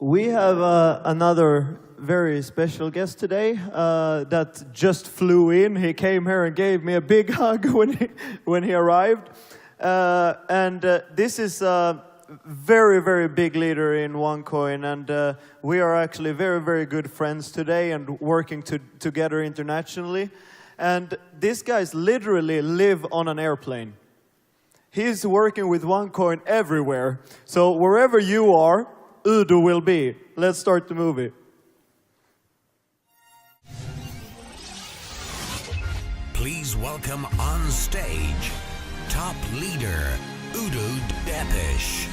We have another very special guest today that just flew in. He came here and gave me a big hug when he arrived. This is a very, very big leader in OneCoin, and we are actually very, very good friends today and working together internationally. And these guys literally live on an airplane. He's working with OneCoin everywhere. So wherever you are, Udо will be. Let's start the movie. Please welcome on stage, top leader, Udo Депиш.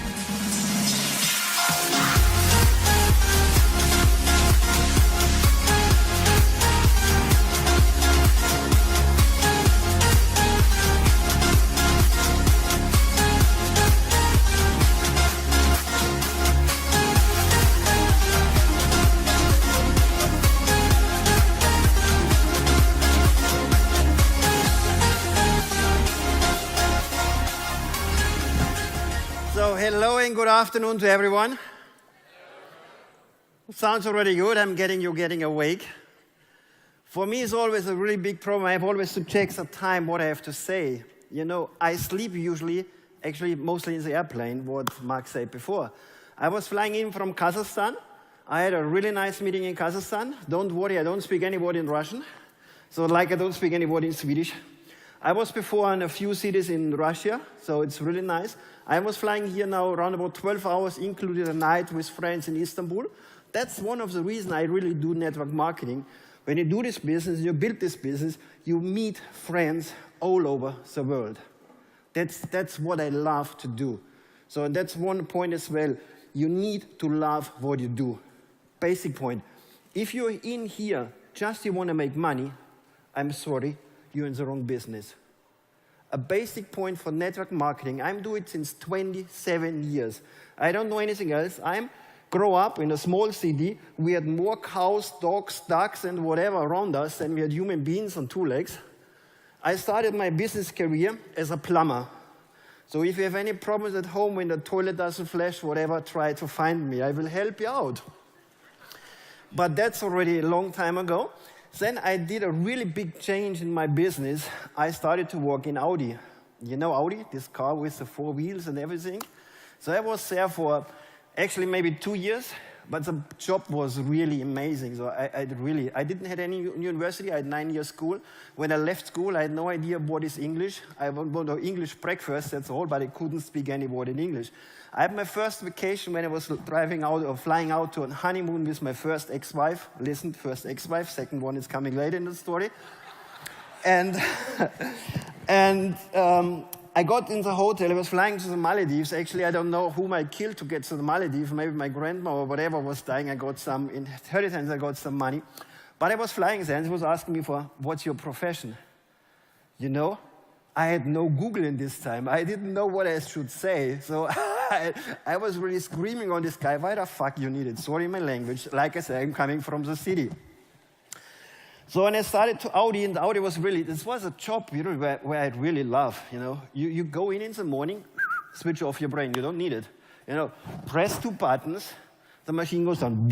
So hello and good afternoon to everyone. Sounds already good. You're getting awake. For me, it's always a really big problem. I have always to check the time what I have to say. You know, I sleep usually, actually mostly in the airplane, what Mark said before. I was flying in from Kazakhstan. I had a really nice meeting in Kazakhstan. Don't worry, I don't speak any word in Russian. So like I don't speak any word in Swedish. I was before in a few cities in Russia, so it's really nice. I was flying here now around about 12 hours, including a night with friends in Istanbul. That's one of the reasons I really do network marketing. When you do this business, you build this business, you meet friends all over the world. That's what I love to do. So that's one point as well. You need to love what you do. Basic point. If you're in here just you want to make money, I'm sorry, you're in the wrong business. A basic point for network marketing, I'm doing it since 27 years. I don't know anything else. I grew up in a small city. We had more cows, dogs, ducks, and whatever around us than we had human beings on two legs. I started my business career as a plumber. So if you have any problems at home when the toilet doesn't flush, whatever, try to find me. I will help you out. But that's already a long time ago. Then I did a really big change in my business. I started to work in Audi. You know Audi, this car with the 4 wheels and everything? So I was there for actually maybe 2 years, but the job was really amazing. So I didn't have any university. I had 9 years school. When I left school, I had no idea what is English. I wanted English breakfast, that's all, but I couldn't speak any word in English. I had my first vacation when I was driving out or flying out to a honeymoon with my first ex-wife. Listen, first ex-wife, second one is coming later in the story. And I got in the hotel. I was flying to the Maldives. Actually, I don't know whom I killed to get to the Maldives. Maybe my grandma or whatever was dying. I got some inheritance. I got some money. But I was flying there, and he was asking me for, what's your profession? You know, I had no Google in this time. I didn't know what I should say. So I was really screaming on this guy, why the fuck you need it? Sorry my language. Like I said, I'm coming from the city. So when I started to Audi, and Audi was really, this was a job, you know, where I really love, you know. You go in the morning, switch off your brain, you don't need it. You know, press 2 buttons, the machine goes on.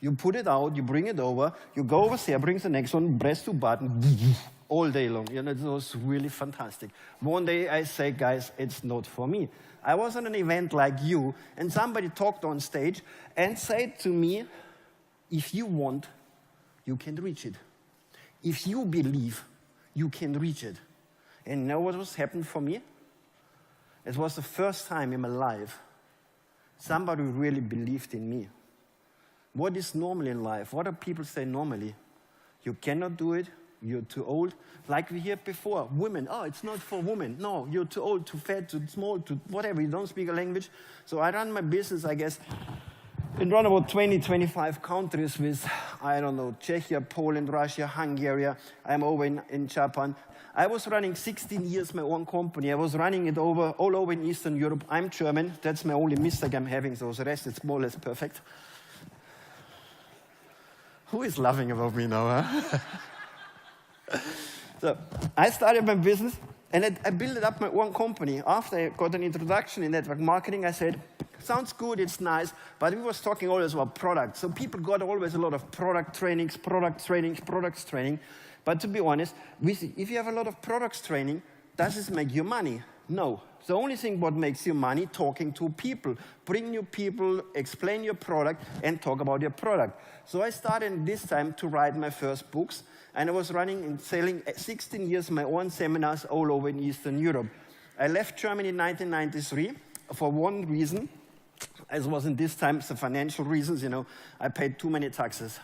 You put it out, you bring it over, you go over there, bring the next one, press 2 buttons, all day long. You know, it was really fantastic. One day I say, guys, it's not for me. I was at an event like you, and somebody talked on stage and said to me, if you want, you can reach it. If you believe, you can reach it. And you know what was happened for me? It was the first time in my life somebody really believed in me. What is normal in life? What do people say normally? You cannot do it, you're too old. Like we heard before, women, oh, it's not for women. No, you're too old, too fat, too small, too whatever, you don't speak a language. So I run my business, I guess, in around about 20, 25 countries with, I don't know, Czechia, Poland, Russia, Hungary. I'm over in Japan. I was running 16 years my own company. I was running it all over in Eastern Europe. I'm German. That's my only mistake I'm having. So the rest is more or less perfect. Who is laughing about me now, huh? So I started my business, and I built up my own company. After I got an introduction in network marketing, I said, Sounds good, it's nice, but we was talking always about products. So people got always a lot of product training. But to be honest, if you have a lot of products training, does this make you money? No. The only thing what makes you money, talking to people. Bring new people, explain your product, and talk about your product. So I started this time to write my first books, and I was running and selling 16 years my own seminars all over in Eastern Europe. I left Germany in 1993 for one reason. It wasn't this time, the financial reasons, you know. I paid too many taxes.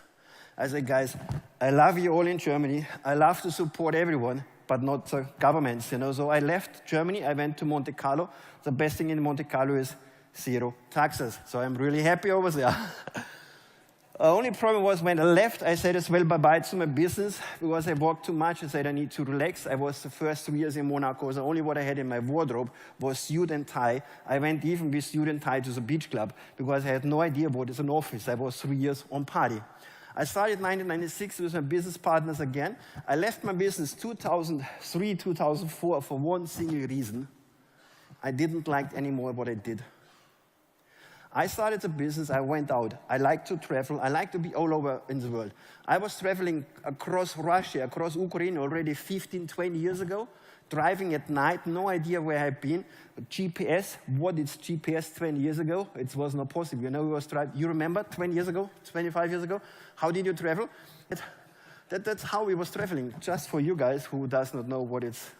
I said, guys, I love you all in Germany. I love to support everyone, but not the governments, you know. So I left Germany. I went to Monte Carlo. The best thing in Monte Carlo is 0 taxes. So I'm really happy over there. The only problem was when I left, I said as well bye-bye to my business because I worked too much. I said I need to relax. I was the first 3 years in Monaco. The only what I had in my wardrobe was suit and tie. I went even with suit and tie to the beach club because I had no idea what is an office. I was 3 years on party. I started in 1996 with my business partners again. I left my business 2003, 2004 for one single reason. I didn't like anymore what I did. I started a business, I went out. I like to travel, I like to be all over in the world. I was traveling across Russia, across Ukraine already 15, 20 years ago, driving at night, no idea where I've been. GPS, what is GPS 20 years ago? It was not possible. You know, we was driving, you remember 20 years ago, 25 years ago? How did you travel? That's how we was traveling, just for you guys who does not know what it's,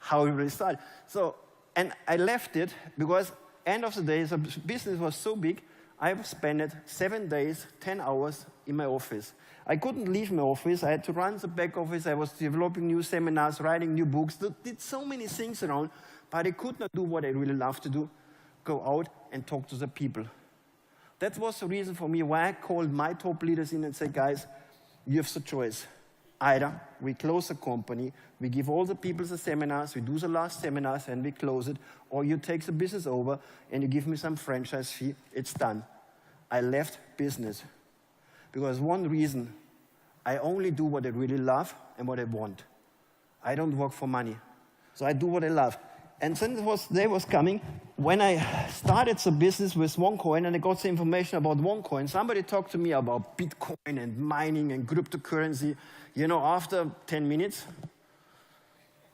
how we really started. So, and I left it because end of the day, the business was so big, I spent 7 days, 10 hours in my office. I couldn't leave my office. I had to run the back office. I was developing new seminars, writing new books, did so many things around, but I could not do what I really love to do, go out and talk to the people. That was the reason for me why I called my top leaders in and said, guys, you have the choice. Either we close the company, we give all the people the seminars, we do the last seminars and we close it, or you take the business over and you give me some franchise fee, it's done. I left business because one reason, I only do what I really love and what I want. I don't work for money, so I do what I love. And then the day was coming when I started the business with OneCoin and I got the information about OneCoin. Somebody talked to me about Bitcoin and mining and cryptocurrency. You know, after 10 minutes,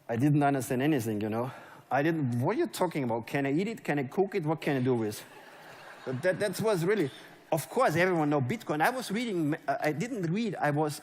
I didn't understand anything, you know. What are you talking about? Can I eat it? Can I cook it? What can I do with it? That was really, of course, everyone knows Bitcoin. I was reading, I didn't read, I was,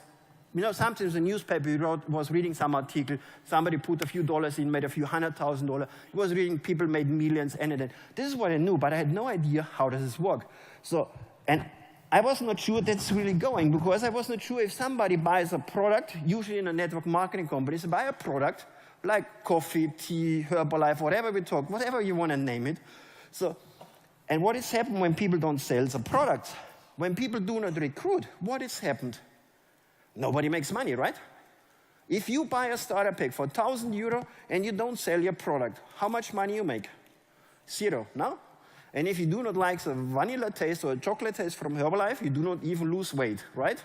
you know, sometimes the newspaper was reading some article, somebody put a few dollars in, made a few $100,000. He was reading people made millions, and this is what I knew, but I had no idea how does this work. So, and I was not sure that's really going, because I was not sure if somebody buys a product, usually in a network marketing company, they buy a product, like coffee, tea, Herbalife, whatever we talk, whatever you want to name it. So, and what has happened when people don't sell the products? When people do not recruit, what has happened? Nobody makes money, right? If you buy a starter pack for €1,000 and you don't sell your product, how much money you make? 0, no? And if you do not like the vanilla taste or chocolate taste from Herbalife, you do not even lose weight, right?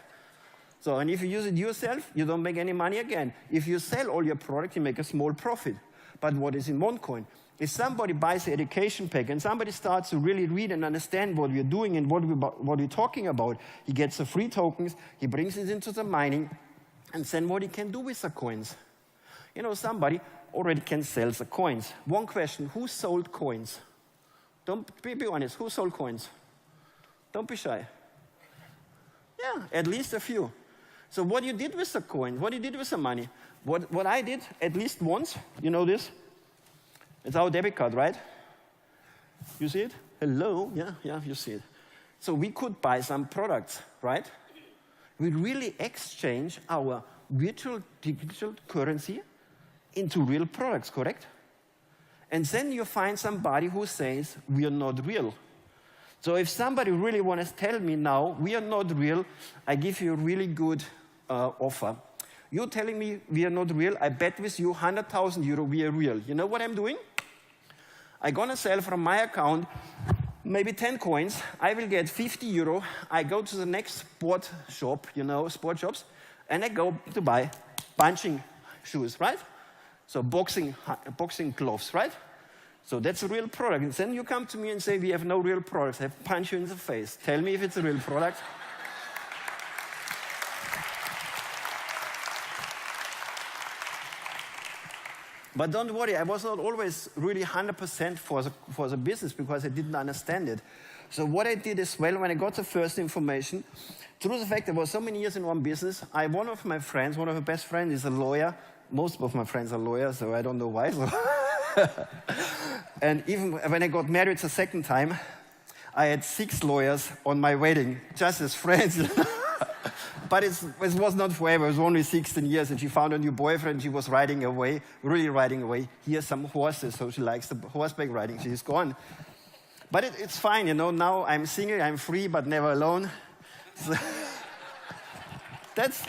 So, and if you use it yourself, you don't make any money again. If you sell all your product, you make a small profit. But what is in OneCoin? If somebody buys the education pack and somebody starts to really read and understand what we're doing and what we're talking about, he gets the free tokens, he brings it into the mining, and then what he can do with the coins. You know, somebody already can sell the coins. One question, who sold coins? Don't be honest, who sold coins? Don't be shy. Yeah, at least a few. So what you did with the coin, what you did with the money, what I did at least once, you know this? It's our debit card, right? You see it? Hello, yeah, you see it. So we could buy some products, right? We really exchange our virtual digital currency into real products, correct? And then you find somebody who says, we are not real. So if somebody really wants to tell me now, we are not real, I give you a really good offer. You're telling me we are not real, I bet with you €100,000 we are real. You know what I'm doing? I'm gonna sell from my account maybe 10 coins, I will get €50, I go to the next sport shop, you know, sport shops, and I go to buy punching shoes, right? So boxing gloves, right? So that's a real product. And then you come to me and say, we have no real products. I punch you in the face. Tell me if it's a real product. But don't worry, I was not always really 100% for the business because I didn't understand it. So what I did as well, when I got the first information, through the fact I was so many years in one business, one of my friends, one of my best friends is a lawyer. Most of my friends are lawyers, so I don't know why. So and even when I got married the second time, I had 6 lawyers on my wedding, just as friends. But it was not forever. It was only 16 years, and she found a new boyfriend. She was riding away, really riding away. He has some horses, so she likes the horseback riding. She's gone. But it's fine, you know. Now I'm single, I'm free, but never alone. So that's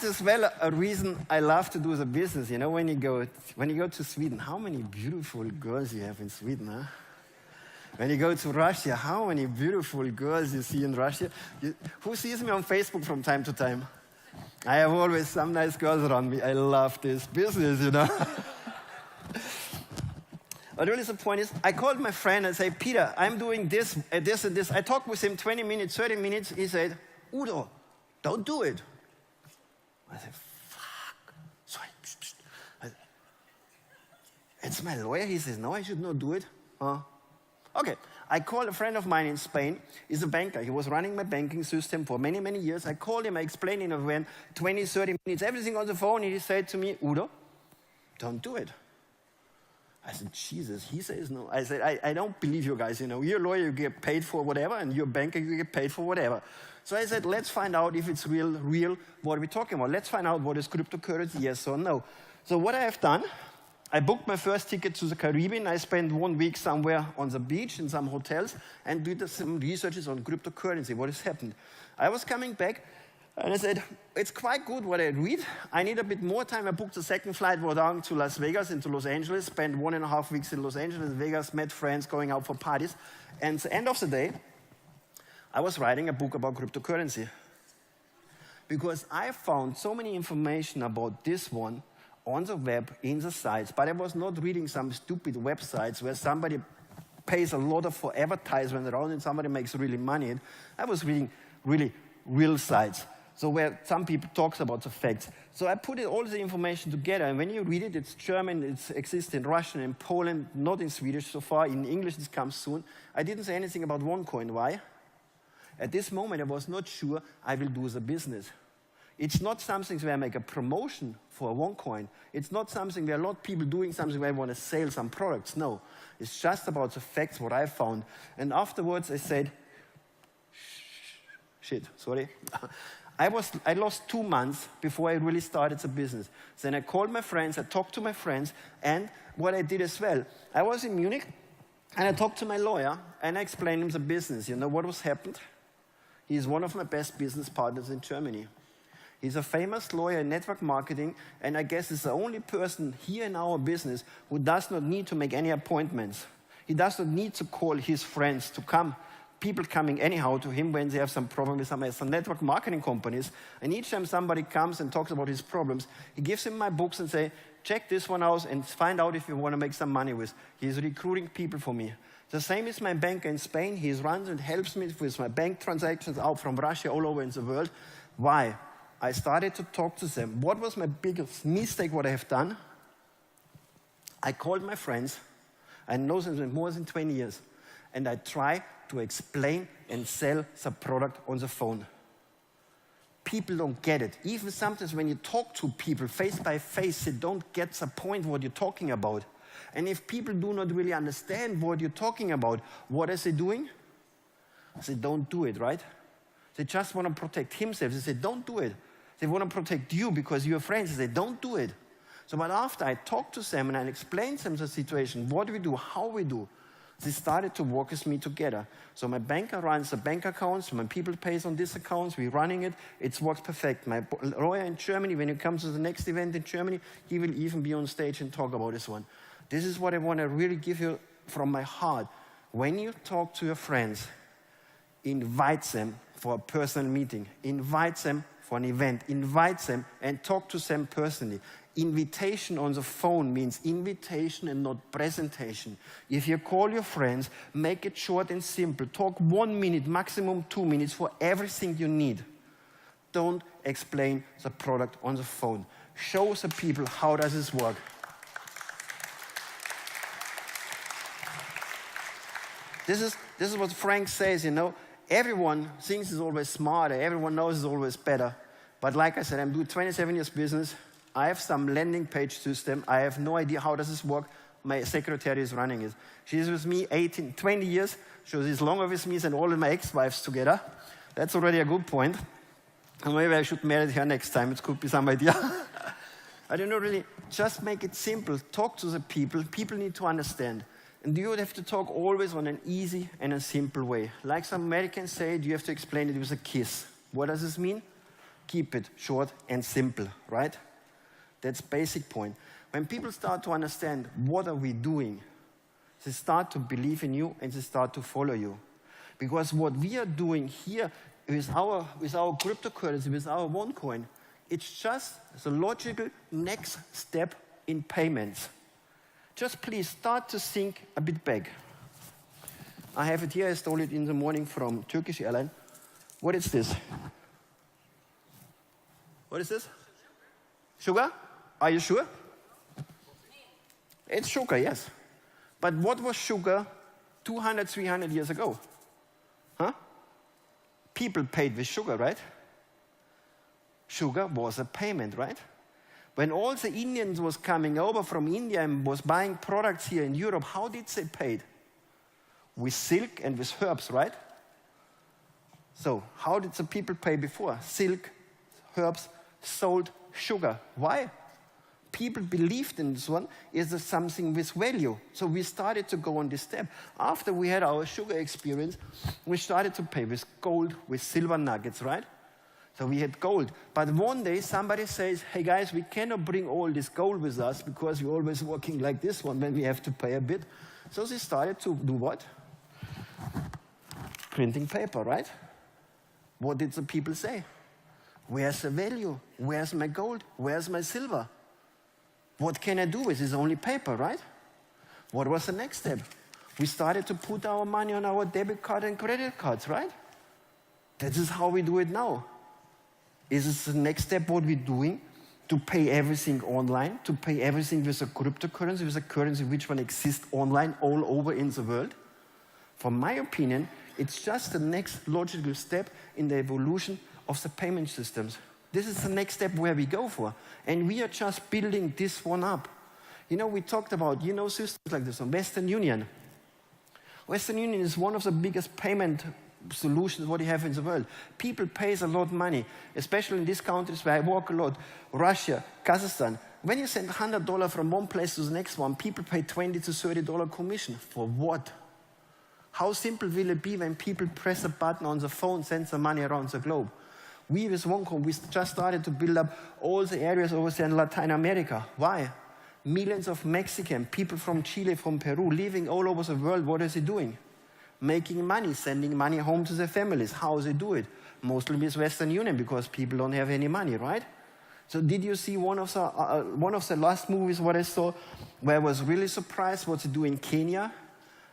as well a reason I love to do the business. You know, when you go to Sweden, how many beautiful girls you have in Sweden, huh? When you go to Russia, how many beautiful girls you see in Russia? Who sees me on Facebook from time to time? I have always some nice girls around me. I love this business, you know. But really the point is, I called my friend and said, Peter, I'm doing this, this, and this. I talked with him 20 minutes, 30 minutes. He said, Udo, don't do it. I said, fuck. Sorry. It's my lawyer. He says, no, I should not do it. Okay, I called a friend of mine in Spain. He's a banker. He was running my banking system for many, many years. I called him. I explained in a way, 20, 30 minutes, everything on the phone. And he said to me, Udo, don't do it. I said, Jesus. He says no. I said, I don't believe you guys. You know, you're a lawyer, you get paid for whatever, and you're a banker, you get paid for whatever. So I said, let's find out if it's real, what are we talking about? Let's find out what is cryptocurrency, yes or no. So what I have done, I booked my first ticket to the Caribbean. I spent 1 week somewhere on the beach in some hotels and did some researches on cryptocurrency, what has happened. I was coming back and I said, it's quite good what I read. I need a bit more time. I booked the second flight down to Las Vegas into Los Angeles, spent 1.5 weeks in Los Angeles, Vegas, met friends, going out for parties. And at the end of the day, I was writing a book about cryptocurrency because I found so many information about this one on the web, in the sites, but I was not reading some stupid websites where somebody pays a lot for advertisement around and somebody makes really money. I was reading really real sites, so where some people talks about the facts. So I put all the information together, and when you read it, it's German, it exists in Russian, in Poland, not in Swedish so far. In English, this comes soon. I didn't say anything about OneCoin. Why? At this moment, I was not sure I will do the business. It's not something where I make a promotion for OneCoin. It's not something where a lot of people doing something where I want to sell some products. No, it's just about the facts, what I found. And afterwards, I said, shit, sorry. I lost 2 months before I really started the business. Then I called my friends, I talked to my friends, and what I did as well, I was in Munich, and I talked to my lawyer, and I explained him the business. You know what was happened? He's one of my best business partners in Germany. He's a famous lawyer in network marketing, and I guess he's the only person here in our business who does not need to make any appointments. He does not need to call his friends to come. People coming anyhow to him when they have some problem with some network marketing companies. And each time somebody comes and talks about his problems, he gives him my books and say, check this one out and find out if you want to make some money with. He's recruiting people for me. The same is my banker in Spain. He runs and helps me with my bank transactions out from Russia all over in the world. Why? I started to talk to them. What was my biggest mistake, what I have done? I called my friends. I know them for more than 20 years. And I try to explain and sell the product on the phone. People don't get it. Even sometimes when you talk to people face by face, they don't get the point what you're talking about. And if people do not really understand what you're talking about, what are they doing? They don't do it, right? They just want to protect themselves. They say, don't do it. They want to protect you because you're friends. They say, don't do it. So, but after I talked to them and I explained to them the situation, what we do, how we do, they started to work with me together. So my banker runs the bank accounts, my people pays on these accounts, we're running it, it works perfect. My lawyer in Germany, when he comes to the next event in Germany, he will even be on stage and talk about this one. This is what I want to really give you from my heart. When you talk to your friends, invite them for a personal meeting. Invite them for an event, invite them and talk to them personally. Invitation on the phone means invitation and not presentation. If you call your friends, make it short and simple. Talk 1 minute, maximum 2 minutes for everything you need. Don't explain the product on the phone. Show the people how does this work. This is what Frank says, you know. Everyone thinks it's always smarter. Everyone knows it's always better. But like I said, I'm doing 27 years business. I have some landing page system. I have no idea how does this work. My secretary is running it. She's with me 20 years. She's longer with me than all of my ex-wives together. That's already a good point. And maybe I should marry her next time. It could be some idea. I don't know, really. Just make it simple. Talk to the people. People need to understand. And you would have to talk always on an easy and a simple way. Like some Americans say, you have to explain it with a kiss. What does this mean? Keep it short and simple, right? That's basic point. When people start to understand what are we doing, they start to believe in you and they start to follow you. Because what we are doing here with our cryptocurrency, with our OneCoin, it's just the logical next step in payments. Just please start to think a bit back. I have it here. I stole it in the morning from Turkish airline. What is this? What is this? Sugar? Are you sure? It's sugar, yes. But what was sugar 200, 300 years ago? Huh? People paid with sugar, right? Sugar was a payment, right? When all the Indians was coming over from India and was buying products here in Europe, how did they pay? With silk and with herbs, right? So how did the people pay before? Silk, herbs, sold, sugar. Why? People believed in this one is something with value. So we started to go on this step. After we had our sugar experience, we started to pay with gold, with silver nuggets, right? So we had gold. But one day somebody says, hey guys, we cannot bring all this gold with us because we're always working like this one when we have to pay a bit. So they started to do what? Printing paper, right? What did the people say? Where's the value? Where's my gold? Where's my silver? What can I do with this? Only paper, right? What was the next step? We started to put our money on our debit card and credit cards, right? That is how we do it now. Is this the next step what we're doing? To pay everything online, to pay everything with a cryptocurrency, with a currency which one exists online all over in the world? From my opinion, it's just the next logical step in the evolution of the payment systems. This is the next step where we go for. And we are just building this one up. You know, we talked about, you know, systems like this one, Western Union. Western Union is one of the biggest payment solutions what you have in the world. People pay a lot of money, especially in these countries where I work a lot, Russia, Kazakhstan. When you send $100 from one place to the next one, people pay $20 to $30 commission. For what? How simple will it be when people press a button on the phone, send some money around the globe? We with OneCoin, we just started to build up all the areas over there in Latin America. Why? Millions of Mexican, people from Chile, from Peru, living all over the world, what is he doing? Making money, sending money home to their families. How they do it? Mostly with Western Union, because people don't have any money, right? So did you see one of the last movies what I saw, where I was really surprised what they do in Kenya?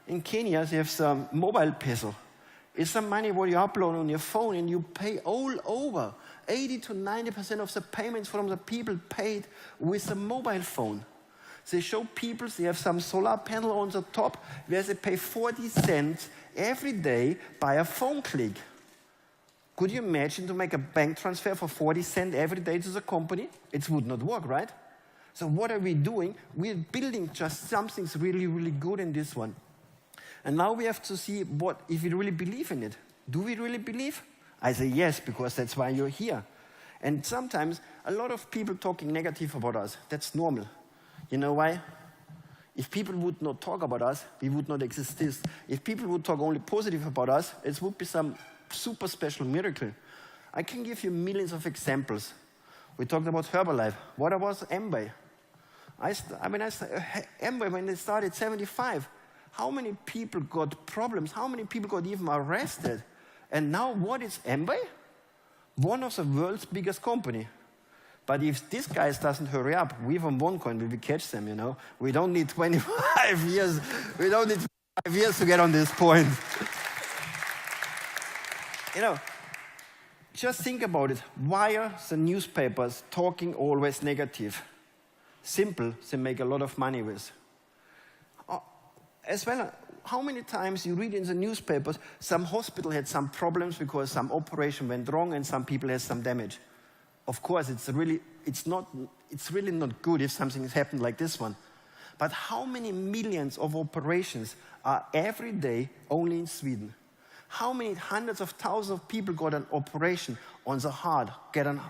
In Kenya, they have some mobile peso. It's some money what you upload on your phone and you pay all over. 80 to 90% of the payments from the people paid with a mobile phone. They show people, they have some solar panel on the top where they pay 40 cents every day by a phone click. Could you imagine to make a bank transfer for 40 cents every day to the company? It would not work, right? So what are we doing? We're building just something really, really good in this one. And now we have to see what, if we really believe in it. Do we really believe? I say yes, because that's why you're here. And sometimes a lot of people talking negative about us. That's normal. You know why? If people would not talk about us, we would not exist. If people would talk only positive about us, it would be some super special miracle. I can give you millions of examples. We talked about Herbalife. What about Amway? Amway, when they started 75, how many people got problems? How many people got even arrested? And now what is Amway? One of the world's biggest company. But if this guy doesn't hurry up, we from OneCoin, we will catch them, you know. We don't need 25 years. We don't need 5 years to get on this point. You know, just think about it. Why are the newspapers talking always negative? Simple, they make a lot of money with. As well, how many times you read in the newspapers, some hospital had some problems because some operation went wrong and some people had some damage. Of course, it's really not good if something has happened like this one. But how many millions of operations are every day only in Sweden? How many hundreds of thousands of people got an operation on the heart, get an,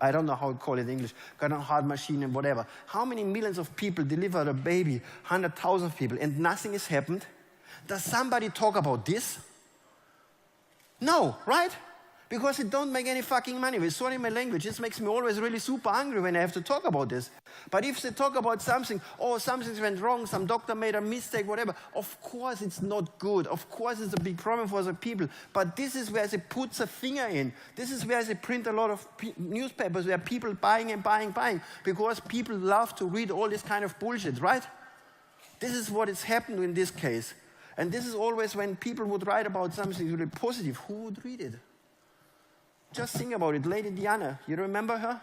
I don't know how to call it in English, got a heart machine and whatever. How many millions of people delivered a baby, 100,000 people, and nothing has happened? Does somebody talk about this? No, right? Because it don't make any fucking money. With sorry my language, this makes me always really super angry when I have to talk about this. But if they talk about something, oh, something went wrong, some doctor made a mistake, whatever, of course it's not good. Of course it's a big problem for the people. But this is where they put the finger in. This is where they print a lot of newspapers where people buying and buying, because people love to read all this kind of bullshit, right? This is what is happened in this case. And this is always when people would write about something really positive, who would read it? Just think about it. Lady Diana, you remember her?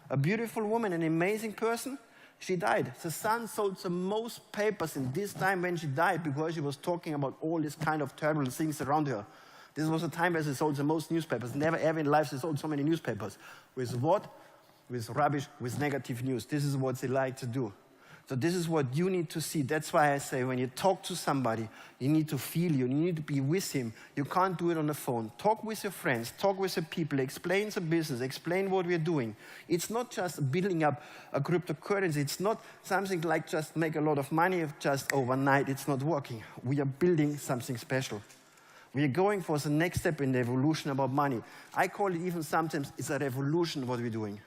A beautiful woman, an amazing person. She died. The Sun sold the most papers in this time when she died because she was talking about all these kind of terrible things around her. This was a time where they sold the most newspapers. Never ever in life they sold so many newspapers. With what? With rubbish, with negative news. This is what they like to do. So this is what you need to see. That's why I say when you talk to somebody, you need to feel you need to be with him. You can't do it on the phone. Talk with your friends, talk with the people, explain the business, explain what we're doing. It's not just building up a cryptocurrency. It's not something like just make a lot of money just overnight. It's not working. We are building something special. We are going for the next step in the evolution about money. I call it even sometimes it's a revolution what we're doing.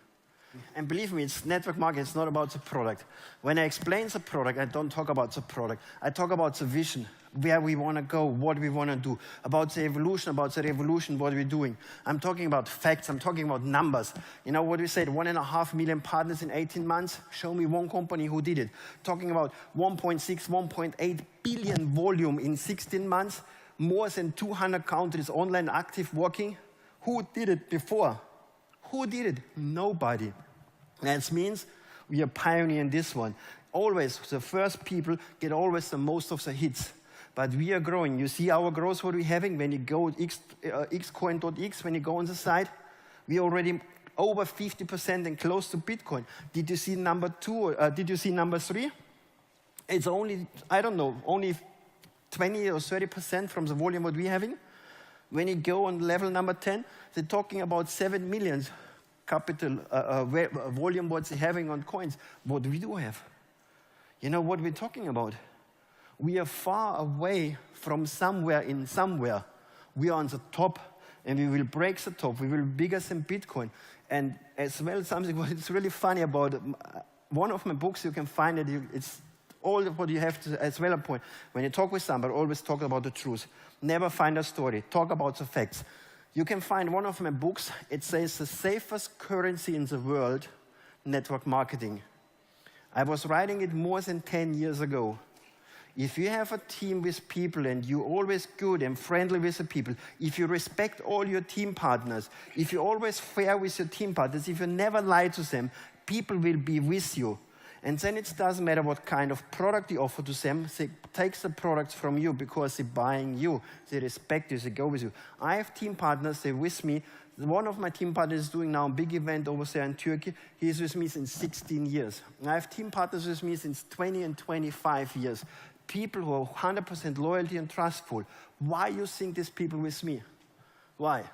And believe me, it's network marketing, it's not about the product. When I explain the product, I don't talk about the product. I talk about the vision, where we want to go, what we want to do, about the evolution, about the revolution, what we're doing. I'm talking about facts, I'm talking about numbers. You know what we said, 1.5 million partners in 18 months? Show me one company who did it. Talking about 1.6, 1.8 billion volume in 16 months, more than 200 countries online active working. Who did it before? Who did it? Nobody. That means we are pioneering this one. Always, the first people get always the most of the hits. But we are growing. You see our growth, what we're having? When you go xcoin.x, when you go on the site, we already over 50% and close to Bitcoin. Did you see number 2? Did you see number 3? It's only, I don't know, only 20 or 30% from the volume what we're having. When you go on level number 10, they're talking about 7 million capital volume what they're having on coins. What we do have. You know what we're talking about? We are far away from somewhere in somewhere. We are on the top, and we will break the top. We will be bigger than Bitcoin. And as well, something what is really funny about one of my books, you can find it. It's all what you have to, as well a point. When you talk with somebody, always talk about the truth. Never find a story. Talk about the facts. You can find one of my books. It says the safest currency in the world, network marketing. I was writing it more than 10 years ago. If you have a team with people and you're always good and friendly with the people, if you respect all your team partners, if you're always fair with your team partners, if you never lie to them, people will be with you. And then it doesn't matter what kind of product you offer to them. They take the products from you because they're buying you. They respect you. They go with you. I have team partners. They're with me. One of my team partners is doing now a big event over there in Turkey. He's with me since 16 years. I have team partners with me since 20 and 25 years. People who are 100% loyalty and trustful. Why you think these people with me? Why?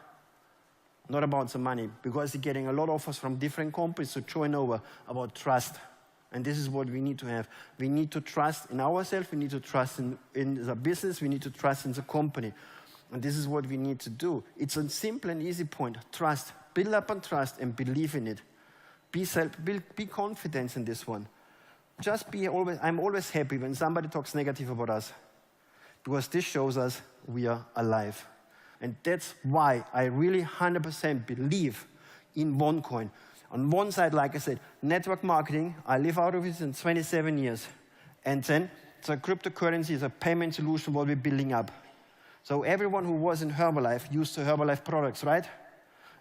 Not about the money. Because they're getting a lot of offers from different companies to join over about trust. And this is what we need to have. We need to trust in ourselves. We need to trust in the business. We need to trust in the company. And this is what we need to do. It's a simple and easy point. Trust. Build up on trust and believe in it. Be confident in this one. Just be always, I'm always happy when somebody talks negative about us. Because this shows us we are alive. And that's why I really 100% believe in OneCoin. On one side, like I said, network marketing, I live out of it in 27 years. And then the cryptocurrency is a payment solution what we're building up. So everyone who was in Herbalife used the Herbalife products, right?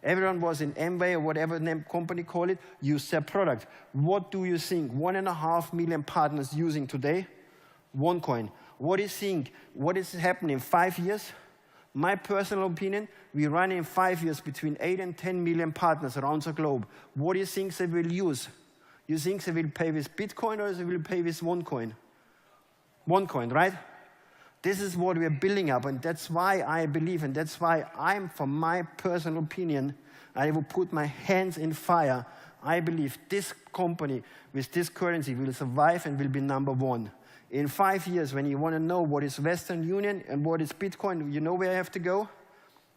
Everyone was in Amway or whatever name company call it, used their product. What do you think 1.5 million partners using today? OneCoin. What do you think? What is happening in 5 years? My personal opinion, we run in 5 years between 8 and 10 million partners around the globe. What do you think they will use? You think they will pay with Bitcoin or they will pay with OneCoin? OneCoin, right? This is what we are building up, and that's why I believe, and that's why I'm, from my personal opinion, I will put my hands in fire. I believe this company with this currency will survive and will be #1. In 5 years, when you want to know what is Western Union and what is Bitcoin, you know where I have to go?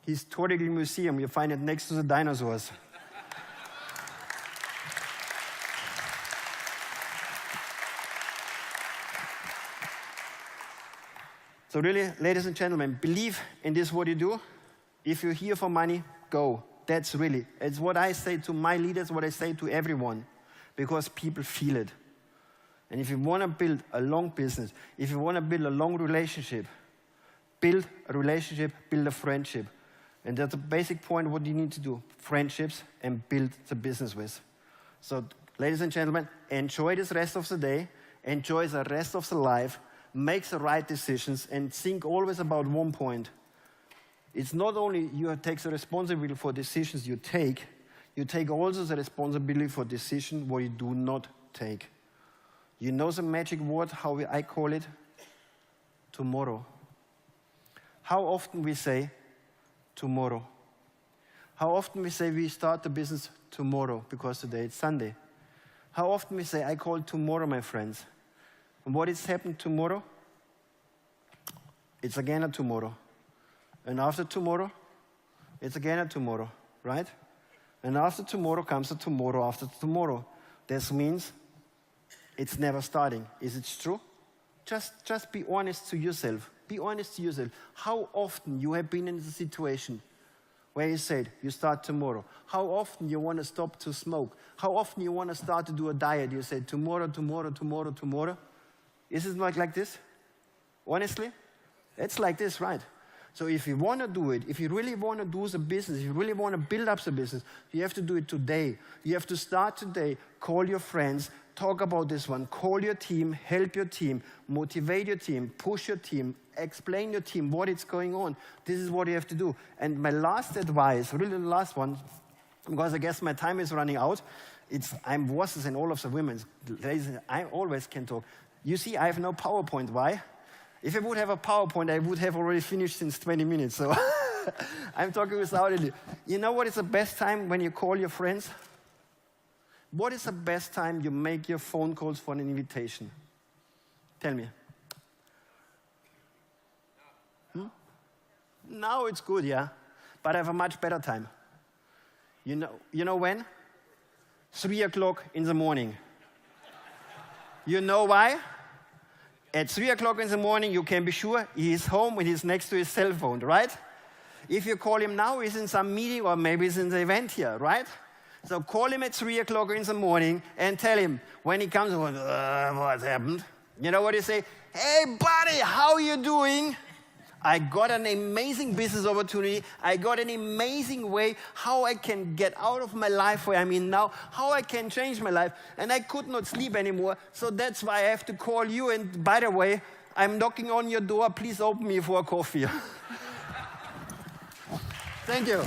Historical Museum. You find it next to the dinosaurs. So really, ladies and gentlemen, believe in this what you do. If you're here for money, go. That's really, it's what I say to my leaders, what I say to everyone, because people feel it. And if you want to build a long business, if you want to build a long relationship, build a relationship, build a friendship. And that's the basic point what you need to do, friendships and build the business with. So ladies and gentlemen, enjoy this rest of the day, enjoy the rest of the life, make the right decisions, and think always about one point. It's not only you take the responsibility for decisions you take also the responsibility for decisions what you do not take. You know the magic word, how I call it? Tomorrow. How often we say tomorrow? How often we say we start the business tomorrow because today it's Sunday? How often we say I call tomorrow, my friends? And what is happening tomorrow? It's again a tomorrow. And after tomorrow, it's again a tomorrow, right? And after tomorrow comes a tomorrow after tomorrow. This means it's never starting. Is it true? Just be honest to yourself. Be honest to yourself. How often you have been in the situation where you said you start tomorrow? How often you want to stop to smoke? How often you want to start to do a diet? You say tomorrow, tomorrow, tomorrow, tomorrow. Is it not like this? Honestly? It's like this, right? So if you want to do it, if you really want to do the business, if you really want to build up the business, you have to do it today. You have to start today, call your friends, talk about this one, call your team, help your team, motivate your team, push your team, explain your team what is going on. This is what you have to do. And my last advice, really the last one, because I guess my time is running out, I'm worse than all of the women. I always can talk. You see, I have no PowerPoint. Why? If I would have a PowerPoint, I would have already finished since 20 minutes. So I'm talking without it. You know what is the best time when you call your friends? What is the best time you make your phone calls for an invitation? Tell me. Now it's good, yeah. But I have a much better time. You know when? 3 o'clock in the morning. You know why? At 3 o'clock in the morning, you can be sure he is home and he's next to his cell phone, right? If you call him now, he's in some meeting or maybe he's in the event here, right? So call him at 3 o'clock in the morning and tell him when he comes, what happened? You know what you say? Hey, buddy, how you doing? I got an amazing business opportunity. I got an amazing way how I can get out of my life where I'm in now, how I can change my life. And I could not sleep anymore, so that's why I have to call you. And by the way, I'm knocking on your door. Please open me for a coffee. Thank you.